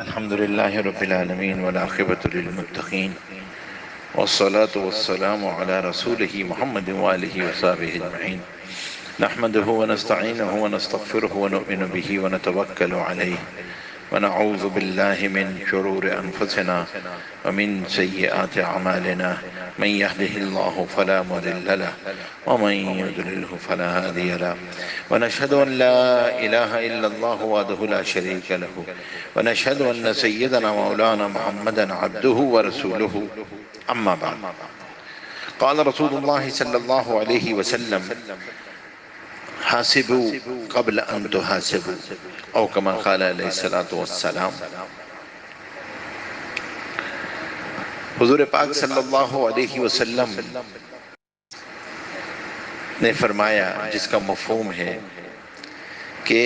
الحمد لله رب العالمين والعاقبة للمتقين والصلاة والسلام على رسوله محمد وآله وصحبه أجمعين نحمده ونستعينه ونستغفره ونؤمن به ونتوكل عليه ونعوذ بالله من شرور أنفسنا ومن سيئات أعمالنا من يهده الله فلا مضل له ومن يضلله فلا هادي له ونشهد أن لا إله إلا الله وحده لا شريك له ونشهد أن سيدنا مولانا محمدا عبده ورسوله أما بعد قال رسول الله صلى الله عليه وسلم حاسبوا قبل ان تحاسبوا او كما قال علیہ الصلوۃ والسلام۔ حضور پاک صلی اللہ علیہ وسلم نے فرمایا، جس کا مفہوم ہے کہ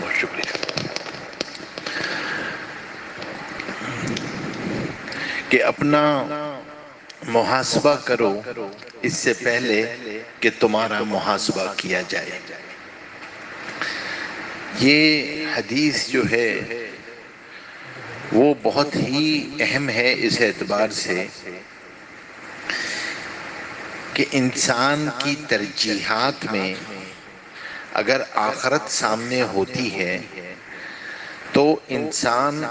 بہت شکریہ کہ اپنا محاسبہ کرو اس سے پہلے کہ تمہارا محاسبہ کیا جائے۔ یہ حدیث جو ہے وہ بہت ہی اہم ہے اس اعتبار سے کہ انسان کی ترجیحات میں اگر آخرت سامنے ہوتی ہے تو انسان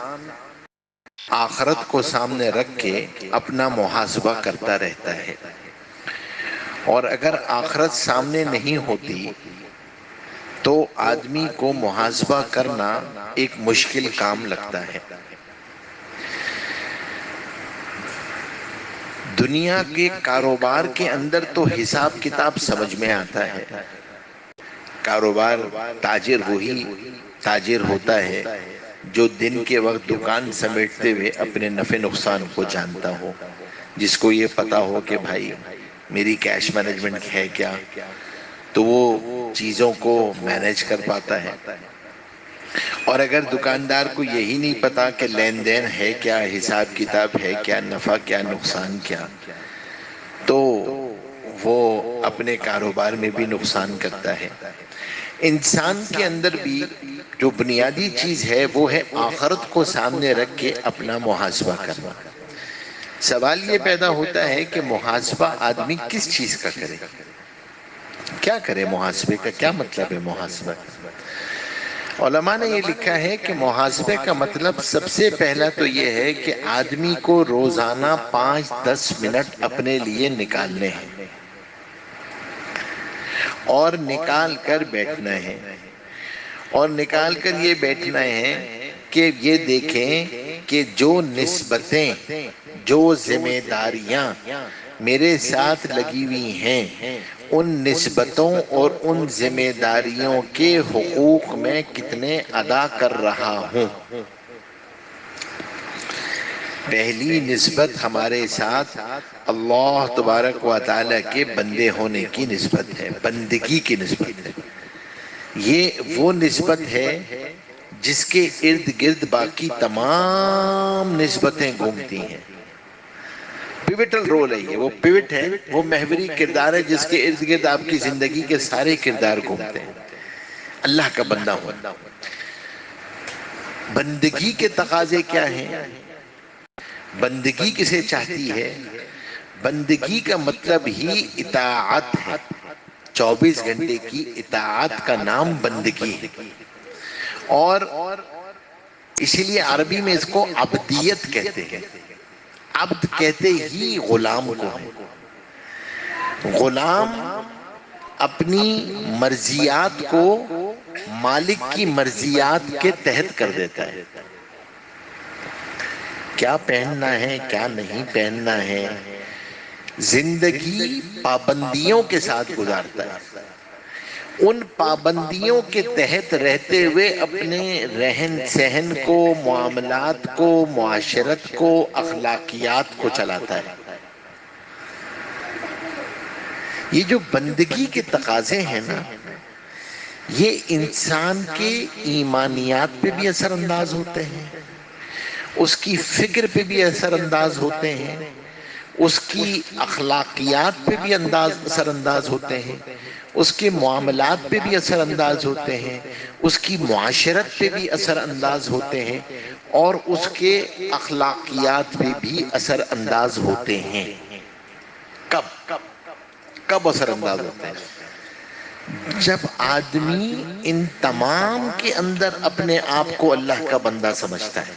آخرت کو سامنے رکھ کے اپنا محاسبہ کرتا رہتا ہے، اور اگر آخرت سامنے نہیں ہوتی تو آدمی کو محاسبہ کرنا ایک مشکل کام لگتا ہے۔ دنیا کے کاروبار کے اندر تو حساب کتاب سمجھ میں آتا ہے۔ کاروبار تاجر وہی تاجر ہوتا ہے جو دن کے وقت دکان سمیٹتے ہوئے اپنے نفع نقصان کو جانتا ہو، جس کو یہ پتا ہو کہ بھائی میری کیش مینجمنٹ ہے کیا، تو وہ چیزوں کو مینیج کر پاتا ہے۔ اور اگر دکاندار کو یہی نہیں پتا کہ لین دین ہے کیا، حساب کتاب ہے کیا، نفع کیا نقصان کیا، تو وہ اپنے کاروبار میں بھی نقصان کرتا ہے۔ انسان کے اندر بھی جو بنیادی چیز ہے وہ ہے آخرت کو سامنے رکھ کے اپنا محاسبہ کرنا۔ سوال یہ پیدا ہوتا ہے کہ محاسبہ آدمی کس چیز کا کرے، کیا کرے، محاسبے کا کیا مطلب ہے؟ محاسبہ علماء نے یہ لکھا ہے کہ محاسبے کا مطلب سب سے پہلا تو یہ ہے کہ آدمی کو روزانہ 5-10 منٹ اپنے لیے نکالنے ہیں اور نکال کر بیٹھنا ہے، اور نکال کر یہ بیٹھنا ہے کہ یہ دیکھیں کہ جو نسبتیں، جو ذمہ داریاں میرے ساتھ لگی ہوئی ہیں، ان نسبتوں اور ان ذمہ داریوں کے حقوق میں کتنے ادا کر رہا ہوں۔ پہلی نسبت ہمارے ساتھ اللہ تبارک و تعالیٰ کے بندے ہونے کی نسبت ہے، بندگی کی نسبت ہے۔ یہ وہ نسبت ہے جس کے ارد گرد باقی تمام نسبتیں گھومتی ہیں۔ پیوٹل رول ہے یہ، وہ پیوٹ ہے، وہ محوری کردار ہے جس کے ارد گرد آپ کی زندگی کے سارے کردار گھومتے ہیں۔ اللہ کا بندہ ہونا، بندگی کے تقاضے کیا ہیں؟ بندگی کسے چاہتی ہے؟ بندگی کا مطلب ہی اطاعت ہے۔ 24 گھنٹے کی اطاعت کا نام بندگی ہے، اور اسی لیے عربی میں اس کو عبدیت کہتے ہیں۔ عبد کہتے ہی غلام کو ہے۔ غلام اپنی مرضیات کو مالک کی مرضیات کے تحت کر دیتا ہے۔ کیا پہننا ہے، کیا نہیں پہننا ہے، زندگی پابندیوں کے ساتھ گزارتا ہے۔ ان پابندیوں کے تحت رہتے ہوئے اپنے رہن سہن کو، معاملات کو، معاشرت کو، اخلاقیات کو چلاتا ہے۔ یہ جو بندگی کے تقاضے ہیں نا، یہ انسان کے ایمانیات پہ بھی اثر انداز ہوتے ہیں، اس کی فکر پہ بھی اثر انداز ہوتے ہیں، اس کی اخلاقیات پہ بھی اثر انداز ہوتے ہیں، اس کے معاملات پہ بھی اثر انداز ہوتے ہیں، اس کی معاشرت پہ بھی اثر انداز ہوتے ہیں، اور اس کے اخلاقیات پہ بھی اثر انداز ہوتے ہیں۔ کب کب اثر انداز ہوتے ہیں؟ جب آدمی ان تمام کے اندر اپنے آپ کو اللہ کا بندہ سمجھتا ہے،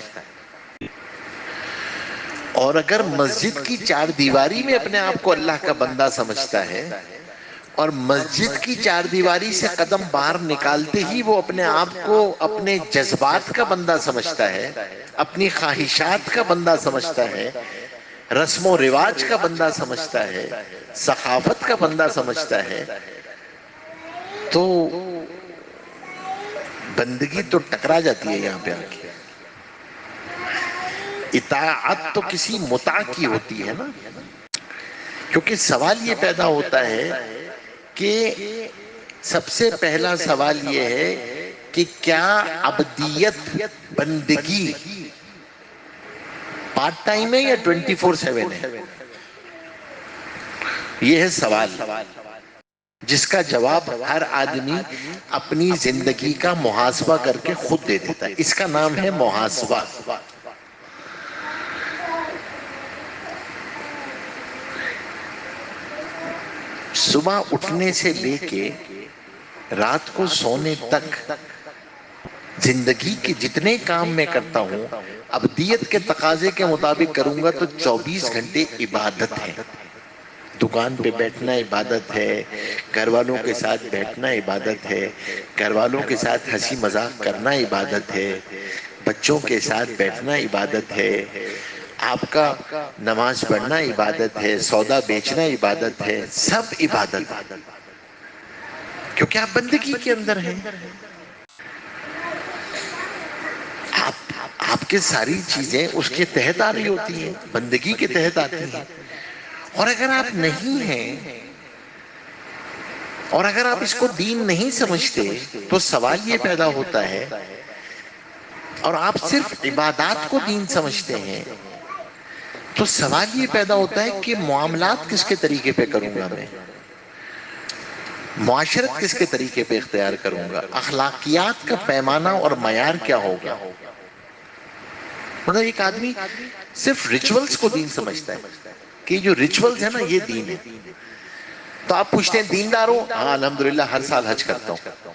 اور اگر مسجد کی چار دیواری میں اپنے آپ کو اللہ کا بندہ سمجھتا ہے، اور مسجد کی چار دیواری سے قدم باہر نکالتے ہی وہ اپنے آپ کو اپنے جذبات کا بندہ سمجھتا ہے، اپنی خواہشات کا بندہ سمجھتا ہے، رسم و رواج کا بندہ سمجھتا ہے، ثقافت کا بندہ سمجھتا ہے، تو بندگی تو ٹکرا جاتی ہے یہاں پہ آ کے۔ اطاعت تو کسی مطاع کی ہوتی ہے نا، کیونکہ سوال یہ پیدا ہوتا ہے کہ سب سے پہلا سوال یہ ہے کہ کیا عبدیت، بندگی پارٹ ٹائم ہے یا 24/7 ہے؟ یہ ہے سوال جس کا جواب ہر آدمی اپنی زندگی کا محاسبہ کر کے خود دے دیتا ہے۔ اس کا نام ہے محاسبہ۔ صبح اٹھنے سے لے کے رات کو سونے تک زندگی کے جتنے کام میں کرتا ہوں، ابدیت کے تقاضے کے مطابق کروں گا تو 24 گھنٹے عبادت ہے۔ دکان پہ بیٹھنا عبادت ہے، گھر والوں کے ساتھ بیٹھنا عبادت ہے، گھر والوں کے ساتھ ہنسی مذاق کرنا عبادت ہے، بچوں کے ساتھ بیٹھنا عبادت ہے، آپ کا نماز پڑھنا عبادت ہے، سودا بیچنا عبادت ہے، سب عبادت ہے، کیونکہ آپ بندگی کے اندر ہیں۔ آپ کے ساری چیزیں اس کے تحت آ رہی ہوتی ہیں، بندگی کے تحت آتی ہیں۔ اور اگر آپ نہیں ہیں، اور اگر آپ اس کو دین نہیں سمجھتے، تو سوال یہ پیدا ہوتا ہے، اور آپ صرف عبادات کو دین سمجھتے ہیں، تو سوال یہ پیدا ہوتا ہے کہ معاملات کس کے طریقے پہ کروں گا میں، معاشرت کس کے طریقے پہ اختیار کروں گا، اخلاقیات کا پیمانہ اور معیار کیا ہوگا۔ مطلب ایک آدمی صرف ریچولز کو دین سمجھتا ہے کہ جو ریچولز ہے نا یہ دین ہے، تو آپ پوچھتے ہیں دیندار ہو؟ ہاں الحمدللہ ہر سال حج کرتا ہوں۔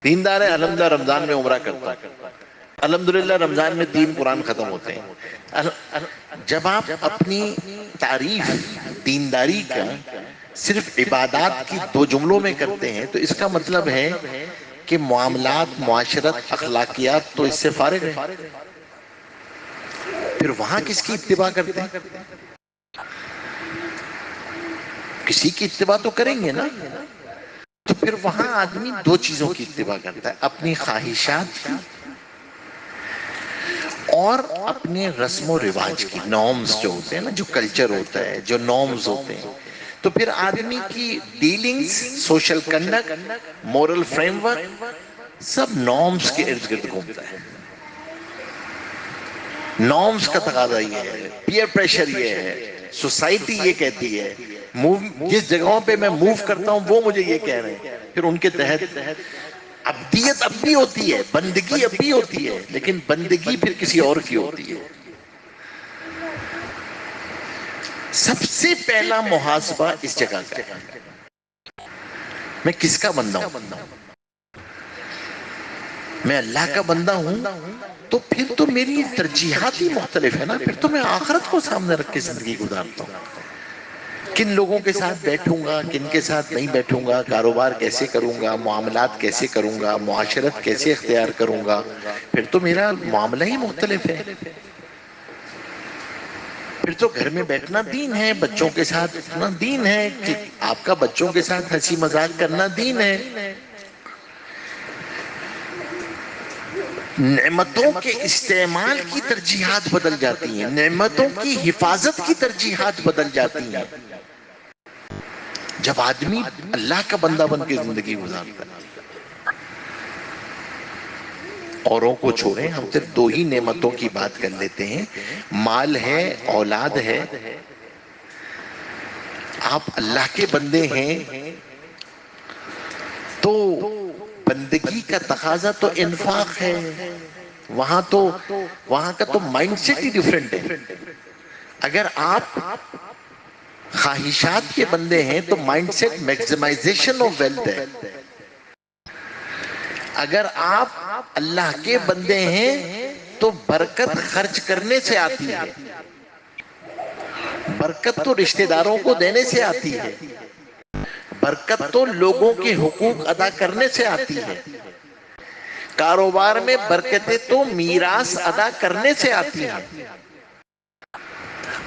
دیندار ہے؟ الحمدللہ رمضان میں عمرہ کرتا ہوں، الحمدللہ رمضان میں 3 قرآن ختم ہوتے ہیں۔ جب آپ اپنی تعریف دینداری کا صرف عبادات کی 2 جملوں میں کرتے ہیں، تو اس کا مطلب ہے کہ معاملات، معاشرت، اخلاقیات تو اس سے فارغ ہے۔ پھر وہاں کس کی اتباع کرتے ہیں؟ کسی کی اتباع تو کریں گے نا۔ تو پھر وہاں آدمی 2 چیزوں کی اتباع کرتا ہے، اپنی خواہشات کی اور اپنے رسم و رواج کی، نارمز جو ہوتے ہیں نا، جو کلچر ہوتا ہے، جو نارمز ہوتے ہیں۔ تو پھر آدمی کی dealings, social conduct, moral framework, سب نارمز کے ارد گرد گھومتا ہے۔ نارمز کا تقاضا یہ ہے، پیئر پریشر یہ ہے، سوسائٹی یہ کہتی ہے، جس جگہوں پہ میں موو کرتا ہوں وہ مجھے یہ کہہ رہے ہیں، پھر ان کے تحت عبدیت اب بھی ہوتی ہے، بندگی اب بھی ہوتی ہے، لیکن بندگی پھر کسی اور کی ہوتی ہے۔ سب سے پہلا محاسبہ اس جگہ کا ہے، میں کس کا بندہ ہوں؟ میں اللہ کا بندہ ہوں تو پھر تو میری ترجیحات ہی مختلف ہے نا، پھر تو میں آخرت کو سامنے رکھ کے زندگی گزارتا ہوں۔ کن لوگوں کے ساتھ بیٹھوں گا، کن کے ساتھ نہیں بیٹھوں گا، کاروبار کیسے کروں گا، معاملات کیسے کروں گا، معاشرت کیسے اختیار کروں گا، پھر تو میرا معاملہ ہی مختلف ہے۔ پھر تو گھر میں بیٹھنا دین ہے، بچوں کے ساتھ اٹھنا دین ہے، کہ آپ کا بچوں کے ساتھ ہنسی مذاق کرنا دین ہے۔ نعمتوں کے استعمال کی ترجیحات بدل جاتی ہیں، نعمتوں کی حفاظت کی ترجیحات بدل جاتی ہیں جب آدمی اللہ کا بندہ بن کے زندگی گزارتا ہے۔ اوروں کو چھوڑیں، ہم صرف 2 ہی نعمتوں کی بات کر لیتے ہیں، مال ہے، اولاد ہے، آپ اللہ کے بندے ہیں تو بندگی کا تقاضا تو انفاق ہے. وہاں کا تو مائنڈ سیٹ ہی ڈیفرنٹ ہے. اگر آپ خواہشات کے بندے ہیں تو mind set maximization of wealth ہے. اگر آپ اللہ کے بندے ہیں تو برکت خرچ کرنے سے آتی ہے. برکت تو رشتہ داروں کو دینے سے آتی ہے. برکت تو لوگوں کے حقوق ادا کرنے سے آتی ہے. کاروبار میں برکتیں تو میراث ادا کرنے سے آتی ہیں.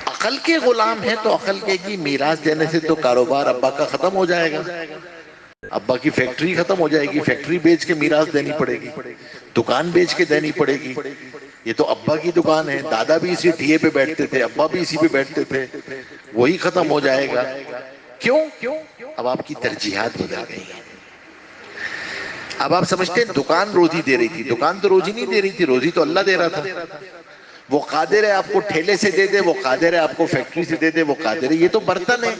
عقل کے غلام ہیں تو عقل کے کی میراث دینے سے تو کاروبار ابا کا ختم ہو جائے گا. ابا کی فیکٹری ختم ہو جائے گی, فیکٹری بیچ کے میراث دینی پڑے گی, دکان بیچ کے دینی پڑے گی. یہ تو ابا کی دکان ہے, دادا بھی اسی ٹھیے پہ بیٹھتے تھے, ابا بھی اسی پہ بیٹھتے تھے, وہی ختم ہو جائے گا. کیوں؟ اب آپ کی ترجیحات بدل گئی ہیں. اب آپ سمجھتے ہیں دکان روزی دے رہی تھی. دکان تو روزی نہیں دے رہی تھی, روزی تو اللہ دے رہا تھا. وہ قادر ہے آپ کو ٹھیلے سے دے دے, وہ قادر ہے آپ کو فیکٹری سے دے دے, وہ قادر ہے. یہ تو برتن ہے,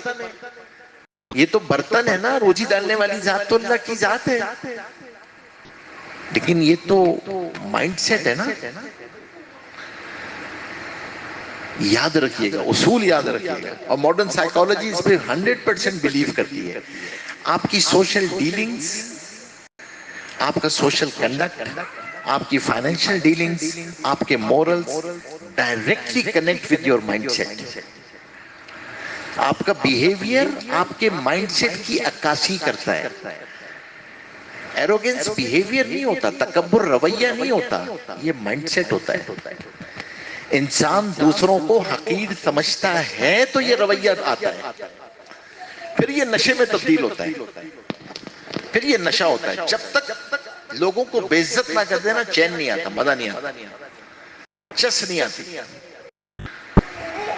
یہ تو برتن ہے نا. روزی ڈالنے والی ذات تو اللہ کی ذات ہے, لیکن یہ تو مائنڈ سیٹ ہے نا. یاد رکھیے گا, اصول یاد رکھیے گا. اور ماڈرن سائیکالوجی اس پہ 100% بلیو کرتی ہے. آپ کی سوشل ڈیلنگز, آپ کا سوشل کنڈکٹ, آپ کی فائنینشل ڈیلنگز, آپ کے morals directly connect with your mind set. آپ کا بیہیویئر آپ کے مائنڈ سیٹ کی عکاسی کرتا ہے. ایروگنس بیہیویئر نہیں ہوتا, تکبر رویہ نہیں ہوتا, یہ مائنڈ سیٹ ہوتا ہے. انسان دوسروں کو حقیر سمجھتا ہے تو یہ رویہ آتا ہے, پھر یہ نشے میں تبدیل ہوتا ہے, پھر یہ نشہ ہوتا ہے. جب تک لوگوں کو بے عزت نہ کر دینا چین نہیں آتا, مزہ نہیں آتا, چس نہیں آتی.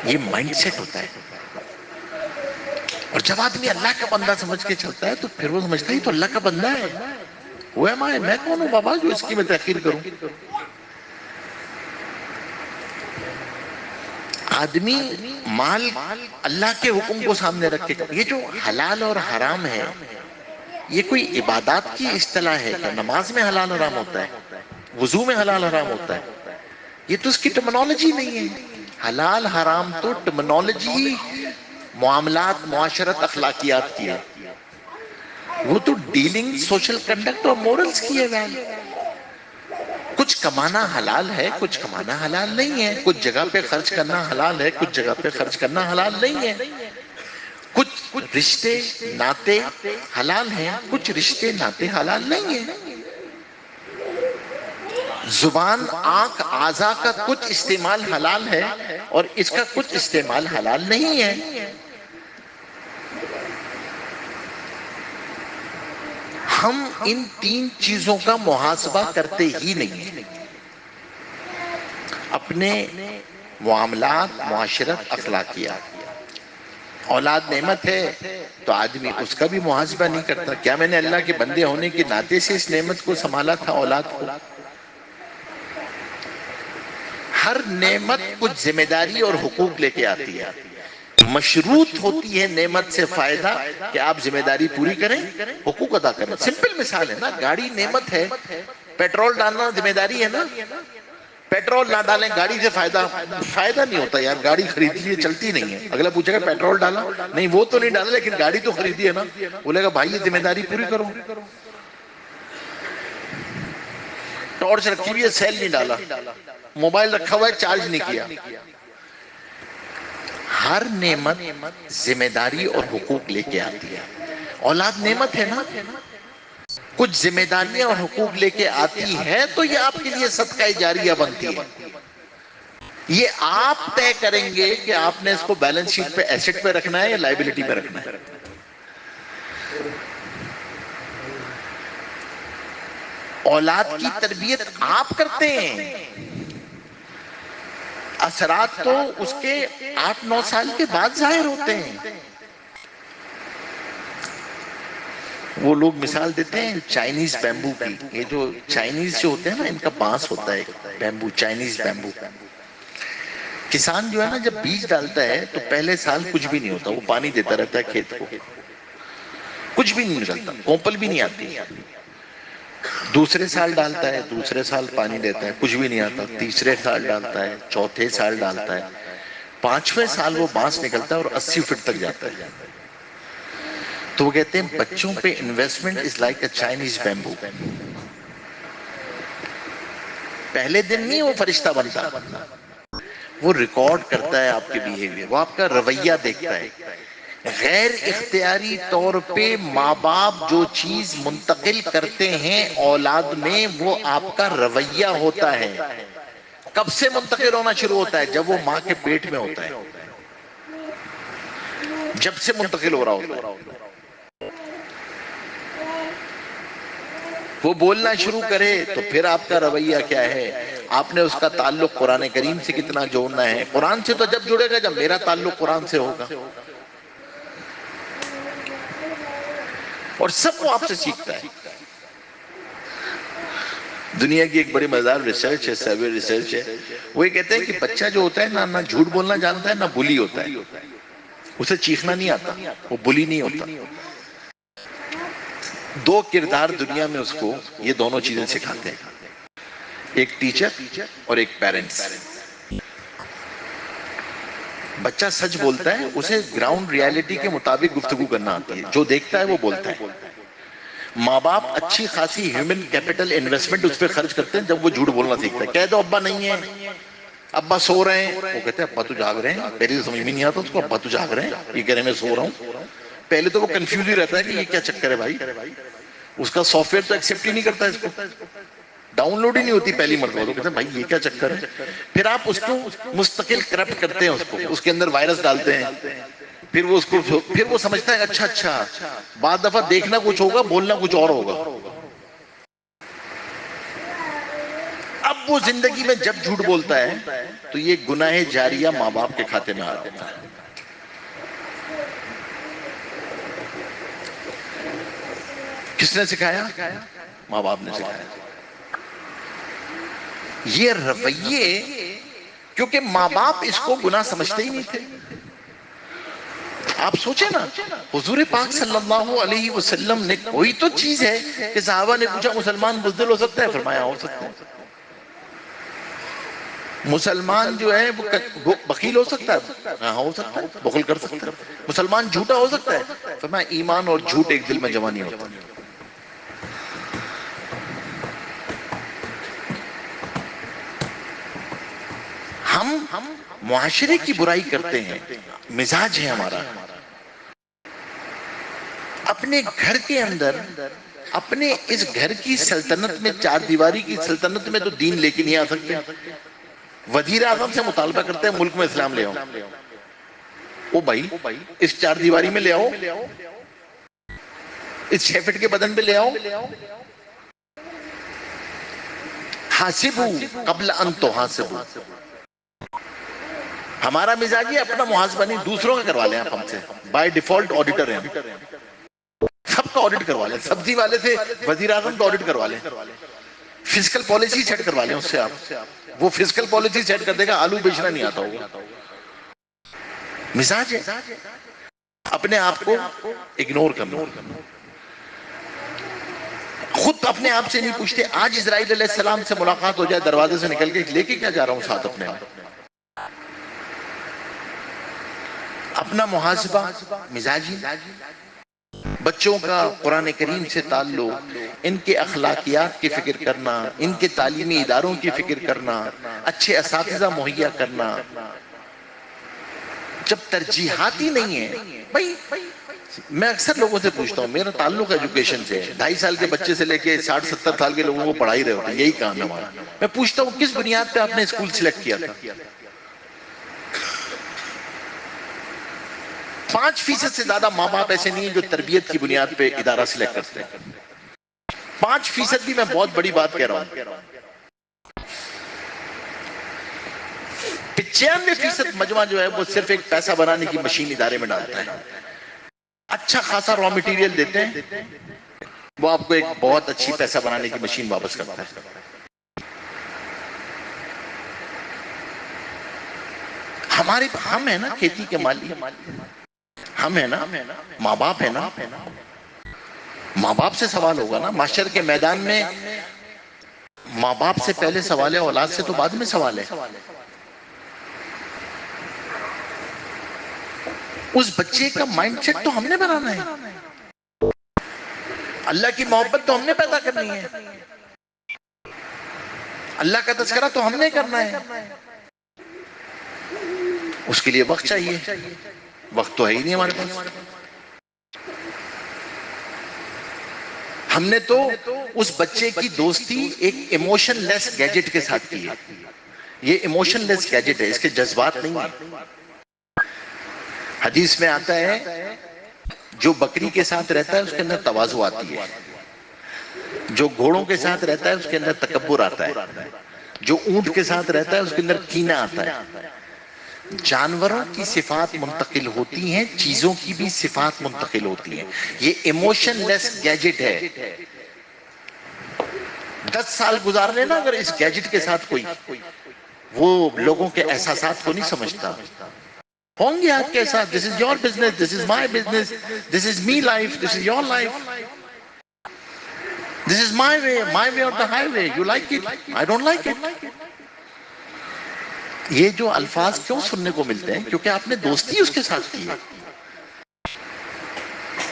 یہ مائنڈ سیٹ ہوتا ہے. اور جب آدمی اللہ کا بندہ سمجھ کے چلتا ہے تو پھر وہ سمجھتا ہے یہ تو اللہ کا بندہ ہے. وہ میں کون ہوں بابا جو اس کی میں تحقیر کروں. آدمی مال اللہ کے حکم کو سامنے رکھ کے, یہ جو حلال اور حرام ہے یہ کوئی عبادات کی اصطلاح ہے کیا؟ نماز میں حلال حرام ہوتا ہے, وضو میں حلال حرام ہوتا ہے, یہ تو اس کی ٹرمنالوجی نہیں ہے. حلال حرام تو ٹرمنالوجی معاملات, معاشرت, اخلاقیات کی ہے. وہ تو ڈیلنگ سوشل کنڈکٹ اور مورلز کی ہے. کچھ کمانا حلال ہے, کچھ کمانا حلال نہیں ہے. کچھ جگہ پہ خرچ کرنا حلال ہے, کچھ جگہ پہ خرچ کرنا حلال نہیں ہے. کچھ رشتے ناتے حلال ہیں, کچھ رشتے ناتے حلال نہیں ہیں. زبان, آنکھ, اعضاء کا کچھ استعمال حلال ہے اور اس کا کچھ استعمال حلال نہیں ہے. ہم ان 3 چیزوں کا محاسبہ کرتے ہی نہیں. اپنے معاملات, معاشرت, اخلاقیات. اولاد نعمت ہے تو آدمی اس کا بھی محاسبہ نہیں کرتا. کیا میں نے اللہ کے بندے ہونے کے ناطے سے اس نعمت کو سنبھالا تھا, اولاد کو؟ ہر نعمت کچھ ذمہ داری اور حقوق لے کے آتی ہے. مشروط ہوتی ہے نعمت سے فائدہ کہ آپ ذمہ داری پوری کریں, حقوق ادا کریں. سمپل مثال ہے نا, گاڑی نعمت ہے, پیٹرول ڈالنا ذمہ داری ہے نا. پیٹرول نہ ڈالیں گاڑی سے فائدہ نہیں ہوتا یار. گاڑی خرید لیے چلتی نہیں ہے. اگلا پوچھے گا پیٹرول ڈالا, نہیں وہ تو نہیں ڈالا لیکن گاڑی تو خریدی ہے نا. بولے گا بھائی یہ ذمہ داری پوری کرو. ٹارچ رکھی ہوئی ہے, سیل نہیں ڈالا, موبائل رکھا ہوا ہے, چارج نہیں کیا. ہر نعمت ذمہ داری اور حقوق لے کے آتی ہے. اولاد نعمت ہے نا, کچھ ذمہ داریاں اور حقوق لے کے آتی ہے تو یہ آپ کے لیے صدقہ جاریہ بنتی ہے. یہ آپ طے کریں گے کہ آپ نے اس کو بیلنس شیٹ پہ ایسٹ پہ رکھنا ہے یا لائبلٹی پہ رکھنا ہے. اولاد کی تربیت آپ کرتے ہیں, اثرات تو اس کے 8-9 سال کے بعد ظاہر ہوتے ہیں. وہ لوگ مثال دیتے ہیں چائنیز بیمبو کی. یہ جو چائنیز جو ہوتے ہیں نا, ان کا بانس ہوتا ہے بیمبو, چائنیز بیمبو. کسان جو ہے نا جب بیج ڈالتا ہے تو پہلے سال کچھ بھی نہیں ہوتا، وہ پانی دیتا رہتا ہے کھیت کو، کچھ بھی نہیں نکلتا، کوپل بھی نہیں آتی. دوسرے سال ڈالتا ہے، دوسرے سال پانی دیتا ہے، کچھ بھی نہیں آتا، تیسرے سال ڈالتا ہے، چوتھے سال ڈالتا ہے، پانچویں سال وہ بانس نکلتا ہے اور 80 فٹ تک جاتا ہے. تو وہ کہتے ہیں بچوں پہ investment is like a Chinese bamboo. پہلے دن نہیں وہ فرشتہ بنتا، وہ ریکارڈ کرتا ہے آپ کے بیہیویئر، وہ آپ کا رویہ دیکھتا ہے. غیر اختیاری طور پہ ماں باپ جو چیز منتقل کرتے ہیں اولاد میں، وہ آپ کا رویہ ہوتا ہے. کب سے منتقل ہونا شروع ہوتا ہے؟ جب وہ ماں کے پیٹ میں ہوتا ہے، جب سے منتقل ہو رہا ہوتا ہے. وہ بولنا شروع کرے تو پھر آپ کا رویہ کیا ہے؟ آپ نے اس کا تعلق قرآن کریم سے کتنا جوڑنا ہے. قرآن سے تو جب جڑے گا جب میرا تعلق قرآن سے ہوگا، اور سب وہ آپ سے سیکھتا ہے. دنیا کی ایک بڑی مزیدار ریسرچ ہے، سروے ریسرچ ہے، وہ یہ کہتے ہیں کہ بچہ جو ہوتا ہے نہ جھوٹ بولنا جانتا ہے نہ بلی ہوتا ہے. اسے چیخنا نہیں آتا، وہ بلی نہیں ہوتا. دو کردار دنیا میں اس کو یہ دونوں چیزیں سکھاتے ہیں، ایک ٹیچر اور ایک پیرنٹس. بچہ سچ بولتا ہے، اسے گراؤنڈ ریالٹی کے مطابق گفتگو کرنا آتی ہے، جو دیکھتا ہے وہ بولتا ہے. ماں باپ اچھی خاصی ہیومن کیپٹل انویسٹمنٹ اس پہ خرچ کرتے ہیں جب وہ جھوٹ بولنا سیکھتا ہے. کہہ دو ابا نہیں ہے، ابا سو رہے ہیں، وہ کہتے ہیں ابا تو جاگ رہے ہیں. پہلے تو سمجھ میں نہیں آتا اس کو، ابا تو جاگ رہے ہیں، یہ کہہ رہے ہیں میں سو رہا ہوں. پہلے تو وہ کنفیوز ہی رہتا ہے کہ یہ کیا چکر ہے بھائی. اس کا سافٹ ویئر تو ایکسیپٹ ہی نہیں کرتا اس کو، ڈاؤن لوڈ ہی نہیں ہوتی پہلی مرتبہ. تو کہتے ہیں بھائی یہ کیا چکر ہے. پھر آپ اس کو مستقل کرپٹ کرتے ہیں، اس کے اندر وائرس ڈالتے ہیں. پھر وہ سمجھتا ہے اچھا بعد دفعہ دیکھنا کچھ ہوگا، بولنا کچھ اور ہوگا. اب وہ زندگی میں جب جھوٹ بولتا ہے تو یہ گناہ جاریہ ماں باپ کے کھاتے میں آ جاتا ہے. کس نے سکھایا؟ ماں باپ نے سکھایا. یہ رویے، کیونکہ ماں باپ اس کو گناہ سمجھتے ہی نہیں تھے. آپ سوچیں نا، حضور پاک صلی اللہ علیہ وسلم نے کوئی تو چیز ہے کہ صحابہ نے پوچھا مسلمان بزدل ہو سکتا ہے؟ فرمایا ہو سکتا ہے. مسلمان جو ہے وہ بخیل ہو سکتا ہے؟ ہاں ہو سکتا ہے، بخل کر سکتا ہے. مسلمان جھوٹا ہو سکتا ہے؟ فرمایا ایمان اور جھوٹ ایک دل میں جمع نہیں ہوتا. ہم معاشرے کی برائی کرتے ہیں، مزاج ہے ہمارا. اپنے گھر کے اندر، اپنے اس گھر کی سلطنت میں، چار دیواری کی سلطنت میں تو دین لے کے نہیں آ سکتے. وزیر اعظم سے مطالبہ کرتے ہیں ملک میں اسلام لے آؤ. او بھائی اس چار دیواری میں لے آؤ، اس 6 فٹ کے بدن پہ لے آؤ. حاسبو قبل ان تحاسبو. ہمارا مزاج یہ اپنا محاسبہ نہیں دوسروں کا کروا لیں. آپ ہم سے بائی ڈیفالٹ آڈیٹر ہیں، سب کا آڈٹ کروا لیں. سبزی والے سے وزیر اعظم کا آڈٹ کروا لیں. فزیکل پالیسی سیٹ کروا لیں اس سے. آپ وہ فزیکل پالیسی سیٹ کر دے گا، آلو بیچنا نہیں آتا ہوگا. مزاج ہے اپنے آپ کو اگنور کرنا. خود اپنے آپ سے نہیں پوچھتے. آج اسرائیل علیہ السلام سے ملاقات ہو جائے دروازے سے نکل کے، لے کے کیا جا رہا ہوں ساتھ اپنے آپ؟ اپنا محاسبہ مزاجی. بچوں کا قرآن کریم سے تعلق، ان کے اخلاقیات کی فکر کرنا، ان کے تعلیمی اداروں کی فکر کرنا، اچھے اساتذہ مہیا کرنا. جب ترجیحات ہی نہیں ہے بھائی. میں اکثر لوگوں سے پوچھتا ہوں، میرا تعلق ایجوکیشن سے ہے، 2.5 سال کے بچے سے لے کے 60-70 سال کے لوگوں کو پڑھا ہی رہے ہوتے ہیں، یہی کام ہے ہمارا. میں پوچھتا ہوں کس بنیاد پہ آپ نے اسکول سلیکٹ کیا تھا؟ 5% سے زیادہ ماں باپ ایسے نہیں ہیں جو تربیت کی بنیاد پہ ادارہ سلیکٹ کرتے ہیں. 5% بھی میں بہت بڑی بات کہہ رہا ہوں. 95% مجمع جو ہے وہ صرف ایک پیسہ بنانے کی مشین ادارے میں ڈالتا ہے. اچھا خاصا را مٹیریل دیتے ہیں، وہ آپ کو ایک بہت اچھی پیسہ بنانے کی مشین واپس کرتا ہے. ہم ہیں نا کھیتی کے مالی، ہم ہیں نا، ماں باپ ہے نا، ماں باپ سے سوال ہوگا نا معاشر کے میدان میں. ماں باپ سے پہلے سوال ہے، اولاد سے تو بعد میں سوال ہے. اس بچے کا مائنڈ سیٹ تو ہم نے بنانا ہے، اللہ کی محبت تو ہم نے پیدا کرنی ہے، اللہ کا تذکرہ تو ہم نے کرنا ہے. اس کے لیے وقت چاہیے، وقت تو ہے ہی نہیں ہمارے پاس. ہم نے تو اس بچے کی دوستی ایک ایموشن لیس گیجٹ کے ساتھ کی ہے. یہ ایموشن لیس گیجٹ ہے، اس کے جذبات نہیں ہیں. حدیث میں آتا ہے جو بکری کے ساتھ رہتا ہے اس کے اندر تواضع آتی ہے، جو گھوڑوں کے ساتھ رہتا ہے اس کے اندر تکبر آتا ہے، جو اونٹ کے ساتھ رہتا ہے اس کے اندر کینہ آتا ہے. جانوروں کی صفات منتقل ہوتی ہیں، چیزوں کی بھی صفات منتقل ہوتی ہیں. یہ ایموشن لیس گیجٹ ہے. 10 سال گزار لینا اگر اس گیجٹ کے ساتھ کوئی، وہ لوگوں کے احساسات کو نہیں سمجھتا. ہوں گے آپ کے ساتھ، this is your business, this is my business, this is me life, this is your life, this is my way or the highway, you like it, I don't like it. یہ جو الفاظ کیوں سننے کو ملتے ہیں؟ کیونکہ آپ نے دوستی اس کے ساتھ کی ہے.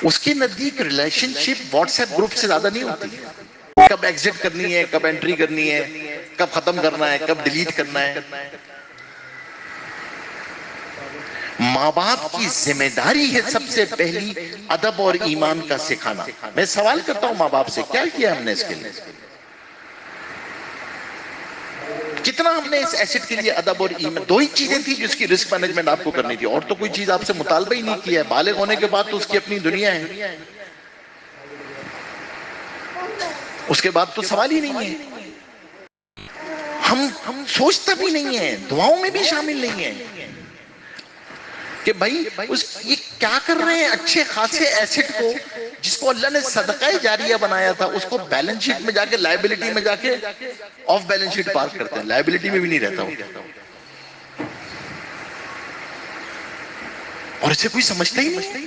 اس کے نزدیک ریلیشن شپ واٹس ایپ گروپ سے زیادہ نہیں ہوتی. کب ایگزٹ کرنی ہے، کب انٹری کرنی ہے، کب ختم کرنا ہے، کب ڈیلیٹ کرنا ہے. ماں باپ کی ذمہ داری ہے سب سے پہلی ادب اور ایمان کا سکھانا. میں سوال کرتا ہوں ماں باپ سے، کیا کیا ہم نے اس کے لیے؟ کتنا ہم نے اس ایسٹ کے لیے ادب اور ایمان؟ 2 ہی چیزیں تھی جس کی رسک مینجمنٹ آپ کو کرنی تھی، اور تو کوئی چیز آپ سے مطالبہ ہی نہیں کیا ہے. بالغ ہونے کے بعد تو اس کی اپنی دنیا ہے، اس کے بعد تو سوال ہی نہیں ہے. ہم سوچتا بھی نہیں ہے، دعاؤں میں بھی شامل نہیں ہے کہ بھائی یہ کیا کر رہے ہیں اچھے خاصے ایسٹ کو جس کو اللہ نے صدقہ جاریہ بنایا تھا، اس کو بیلنس شیٹ میں جا کے لائبلٹی میں جا کے آف بیلنس شیٹ پارک کرتے ہیں. لائبلٹی میں بھی نہیں رہتا ہوں، اور اسے کوئی سمجھتا ہی نہیں.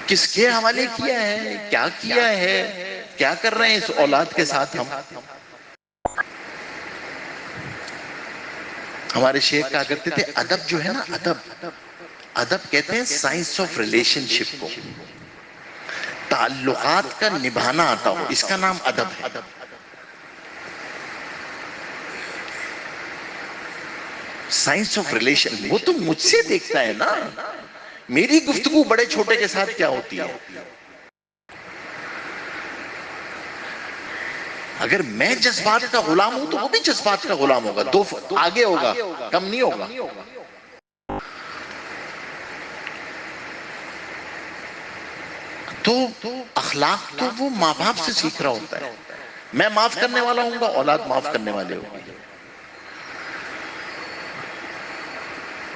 کس کے حوالے کیا ہے، کیا کیا ہے، کیا کر رہے ہیں اس اولاد کے ساتھ. ہمارے شیخ کہا کرتے تھے ادب جو ہے نا، ادب کہتے ہیں سائنس آف ریلیشن شپ کو، تعلقات کا نبھانا آتا ہو، اس کا نام ادب ہے. سائنس آف ریلیشن، وہ تو مجھ سے دیکھتا ہے نا، میری گفتگو بڑے چھوٹے کے ساتھ کیا ہوتی ہے. اگر میں جذبات کا غلام ہوں تو وہ بھی جذبات کا غلام ہوگا، دو آگے ہوگا، کم نہیں ہوگا. تو اخلاق تو وہ ماں باپ سے سیکھ رہا ہوتا ہے. میں معاف کرنے والا ہوں گا، اولاد معاف کرنے والے ہوگی.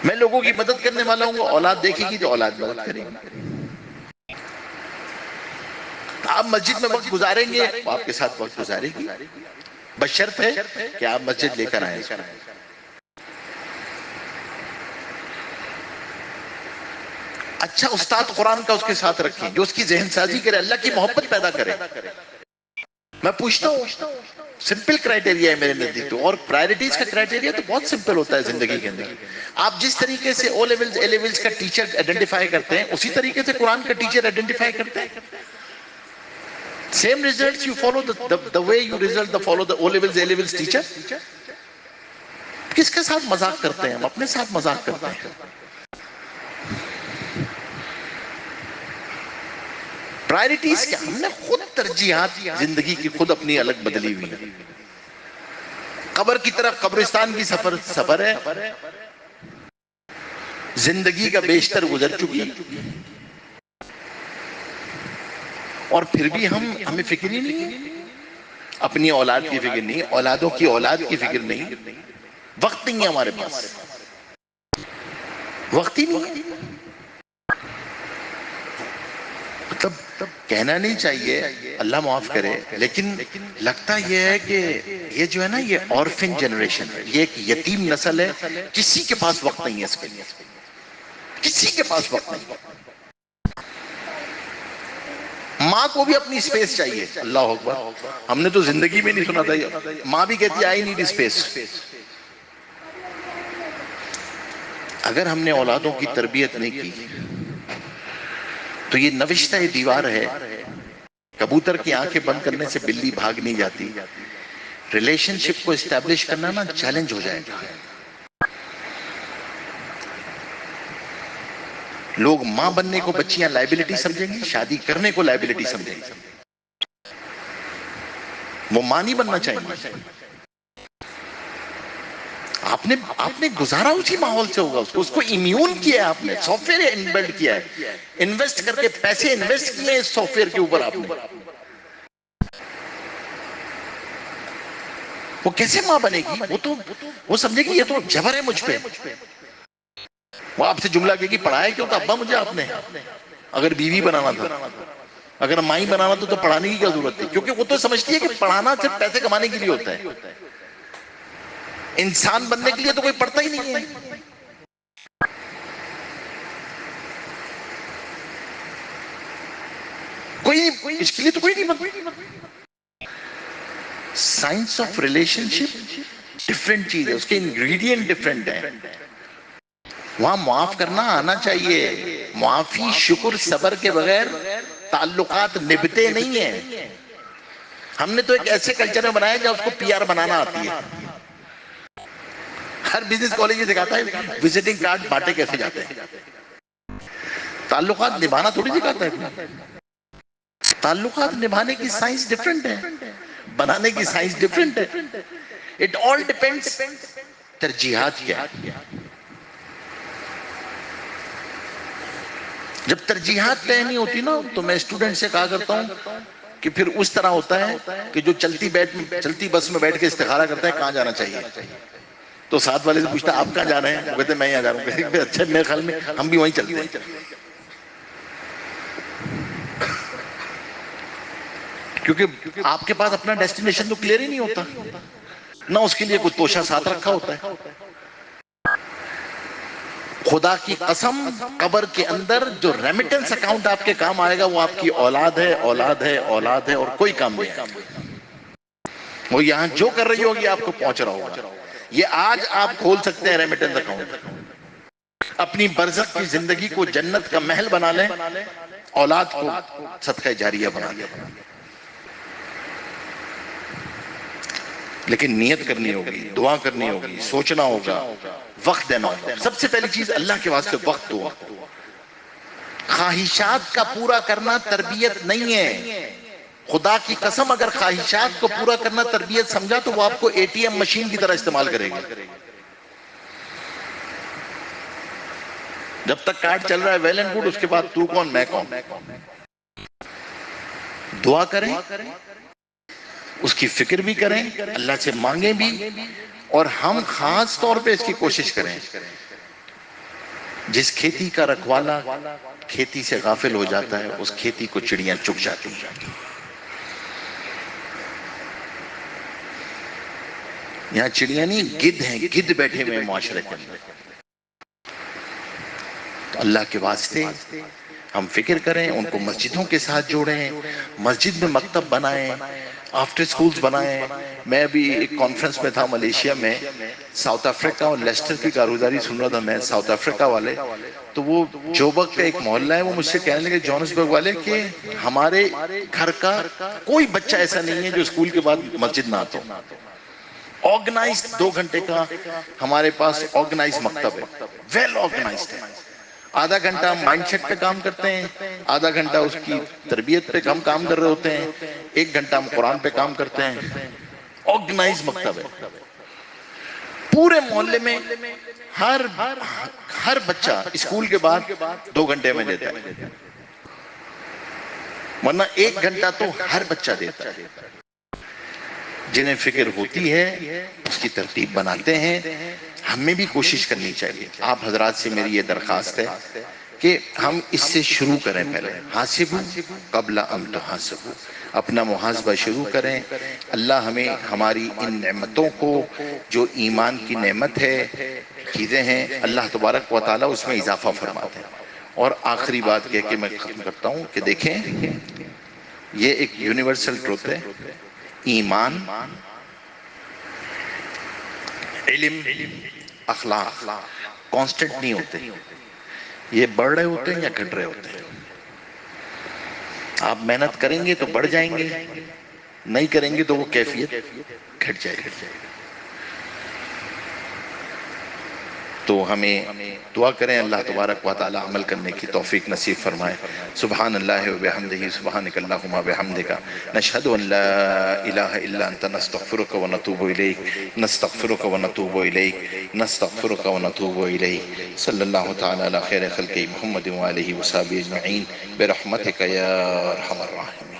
میں لوگوں کی مدد کرنے والا ہوں گا، اولاد دیکھے گی تو اولاد مدد کرے گی. آپ مسجد میں وقت گزاریں گے، وہ آپ کے ساتھ وقت گزارے گی، بشرط ہے کہ آپ مسجد لے کر آئیں. اچھا استاد قرآن کا اس کے ساتھ رکھیں جو اس کی ذہن سازی کرے، اللہ کی محبت پیدا کرے. میں پوچھتا ہوں، سمپل کرائیٹیریا ہے میرے نزدیک تو، اور پرائرٹیز کا کرائیٹیریا تو بہت سمپل ہوتا ہے زندگی کے اندر. آپ جس طریقے سے او لیولز اے لیولز کا ٹیچر آئیڈینٹیفائی کرتے ہیں، اسی طریقے سے قرآن کا ٹیچر آئیڈینٹیفائی کرتے ہیں. Same results you follow the way you follow the O levels A levels teacher. کس کے ساتھ مذاق کرتے ہیں؟ ہم اپنے ساتھ مذاق کرتے ہیں. پرائرٹیز کیا؟ ہم نے خود ترجیحات زندگی کی خود اپنی الگ بدلی ہوئی ہیں. قبر کی طرف قبرستان کی سفر ہے، زندگی کا بیشتر گزر چکی، اور پھر بھی ہمیں فکر ہی نہیں ہے. اپنی اولاد کی فکر نہیں، اولادوں کی اولاد کی فکر نہیں. وقت نہیں ہے ہمارے پاس، وقت ہی نہیں ہے. مطلب کہنا نہیں چاہیے، اللہ معاف کرے، لیکن لگتا یہ ہے کہ یہ جو ہے نا، یہ اورفن جنریشن ہے، یہ ایک یتیم نسل ہے، کسی کے پاس وقت نہیں ہے اس کے لیے، کسی کے پاس وقت نہیں۔ ماں کو بھی اپنی اسپیس چاہیے، اللہ اکبر، ہم نے تو زندگی میں نہیں سنا تھا یہ، ماں بھی کہتی ہے آئی نیڈ اسپیس۔ اگر ہم نے اولادوں کی تربیت نہیں کی تو یہ نوشتہ دیوار ہے، کبوتر کی آنکھیں بند کرنے سے بلی بھاگ نہیں جاتی، ریلیشن شپ کو اسٹیبلش کرنا نا چیلنج ہو جائے گا۔ لوگ ماں بننے کو بچیاں لائبلٹی سمجھیں گی، شادی کرنے کو لائبلٹی سمجھیں گی، وہ ماں نہیں بننا چاہیں گے۔ آپ نے گزارا اسی ماحول سے ہوگا، اس کو امیون کیا ہے آپ نے، سافٹ ویئر انبلڈ کیا ہے، انویسٹ کر کے پیسے انویسٹ کیے اس سافٹ ویئر کے اوپر آپ نے۔ وہ کیسے ماں بنے گی؟ وہ سمجھے گی یہ تو جبر ہے مجھ پہ، وہ آپ سے جملہ کہے گی پڑھایا کیوں تھا ابا مجھے آپ نے، اگر بیوی بنانا تھا، اگر مائی بنانا تو پڑھانے کی کیا ضرورت تھی؟ کیونکہ وہ تو سمجھتی ہے کہ پڑھانا صرف پیسے کمانے کے لیے ہوتا ہے، انسان بننے کے لیے تو کوئی پڑھتا ہی نہیں ہے۔ کوئی نہیں، اس کے لیے تو کوئی نہیں بنتا۔ Science of relation ship different چیز ہے، اس کے انگریڈینٹ ڈفرنٹ ہیں۔ وہاں معاف کرنا آنا چاہیے، معافی شکر صبر کے بغیر تعلقات نبھتے نہیں ہیں۔ ہم نے تو ایک ایسے کلچر میں بنایا جہاں اس کو پی آر بنانا آتی ہے، ہر بزنس کالج یہ دکھاتا ہے وزٹنگ کارڈ بانٹے کیسے جاتے ہیں، تعلقات نبھانا تھوڑی دکھاتا ہے۔ تعلقات نبھانے کی سائنس ڈفرنٹ ہے، بنانے کی سائنس ڈفرنٹ ہے۔ اٹ آل ڈیپینڈز ترجیحات کیا ہے۔ جب ترجیحات طے نہیں ہوتی نا تو میں اسٹوڈنٹ سے کہا کرتا ہوں کہ پھر اس طرح ہوتا ہے کہ جو چلتی بس میں بیٹھ کے استخارہ کرتا ہے کہاں جانا چاہیے، تو ساتھ والے سے پوچھتا آپ کہاں جا رہے ہیں، وہ کہتے ہیں میں یہاں جا رہا ہوں، اچھا میرے خیال میں ہم بھی وہیں چلتے ہیں، کیونکہ آپ کے پاس اپنا ڈیسٹینیشن تو کلیئر ہی نہیں ہوتا نہ، اس کے لیے کوئی توشہ ساتھ رکھا ہوتا ہے۔ خدا کی قسم قبر کے اندر جو ریمیٹنس اکاؤنٹ آپ کے کام آئے گا وہ آپ کی اولاد ہے، اولاد ہے، اولاد ہے، اور کوئی کام نہیں آئے گا۔ وہ یہاں جو کر رہی ہوگی آپ کو پہنچ رہا ہوگا۔ یہ آج آپ کھول سکتے ہیں ریمیٹنس اکاؤنٹ، اپنی برزخ کی زندگی کو جنت کا محل بنا لیں، اولاد کو صدقہ جاریہ بنا لیں، لیکن نیت کرنی ہوگی، دعا کرنی ہوگی، سوچنا ہوگا، وقت دینا ہوگا۔ سب سے پہلی چیز اللہ کے واسطے وقت دو۔ خواہشات کا پورا کرنا تربیت نہیں ہے، خدا کی قسم اگر خواہشات کو پورا کرنا تربیت سمجھا تو وہ آپ کو اے ٹی ایم مشین کی طرح استعمال کرے گی۔ جب تک کارڈ چل رہا ہے ویل اینڈ گڈ، اس کے بعد تو کون میں کون۔ دعا کریں، اس کی فکر بھی کریں، اللہ سے مانگیں بھی، اور ہم خاص طور پہ اس کی کوشش کریں جس کھیتی کا رکھوالا کھیتی سے غافل ہو جاتا ہے اس کھیتی کو چڑیاں چگ جاتی ہیں۔ یہاں چڑیاں نہیں گدھ ہیں، گدھ بیٹھے ہوئے معاشرے کے اندر۔ تو اللہ کے واسطے ہم فکر کریں، ان کو مسجدوں کے ساتھ جوڑیں، مسجد میں مکتب بنائیں، آفٹر سکولز بنائیں۔ میں ابھی ایک کانفرنس میں تھا ملیشیا میں، ساؤتھ افریقہ اور لیسٹر کی کارگزاری سن رہا تھا میں۔ ساؤتھ افریقہ والے تو وہ جوبرگ کا ایک محلہ ہے، وہ مجھ سے کہنے لگے جوہانسبرگ والے کہ ہمارے گھر کا کوئی بچہ ایسا نہیں ہے جو اسکول کے بعد مسجد نہ آتا ہو۔ آرگنائزڈ 2 گھنٹے کا ہمارے پاس آرگنائز مکتب ہے، ویل آرگنائزڈ ہے۔ آدھا گھنٹہ مائنڈ سیٹ پہ کام کرتے ہیں، آدھا گھنٹہ اس کی تربیت پہ ہم کام کر رہے ہوتے ہیں، 1 گھنٹہ ہم قرآن پہ کام کرتے ہیں۔ آرگنائز مکتب ہے، پورے محلے میں ہر بچہ اسکول کے بعد 2 گھنٹے میں دیتا ہے، ورنہ 1 گھنٹہ تو ہر بچہ دیتا ہے۔ جنہیں فکر ہوتی ہے اس کی ترتیب بناتے ہیں۔ ہمیں بھی کوشش کرنی چاہیے۔ آپ حضرات سے میری یہ درخواست ہے کہ ہم اس سے شروع کریں. پہلے حاسبو قبل ان تحاسبو، اپنا محاسبہ شروع کریں. اللہ ہمیں ہماری ان نعمتوں کو، جو ایمان کی نعمت ہے، چیزیں ہیں، اللہ تبارک و تعالیٰ اس میں اضافہ فرماتے ہیں. اور آخری بات کہہ کے میں ختم کرتا ہوں کہ دیکھیں، یہ ایک یونیورسل ٹروت ہے. ایمان، علم، اخلاق کانسٹنٹ نہیں ہوتے. یہ بڑھ رہے ہوتے ہیں یا گھٹ رہے ہوتے ہیں. آپ محنت کریں گے تو بڑھ جائیں گے، نہیں کریں گے تو وہ کیفیت گھٹ جائے گی. تو ہمیں دعا کریں اللہ تبارک و تعالی عمل کرنے کی توفیق نصیب فرمائے. سبحان اللہ و بحمدہ، سبحانک اللہم و بحمدک، نشہد ان لا الہ الا انت، نستغفرک و نتوب الیک، نستغفرک و نتوب الیک، نستغفرک و نتوب الیک. صلی اللہ تعالی علی خیر خلقہ محمد و آلہ و صحبہ اجمعین برحمتک یا ارحم الراحمین.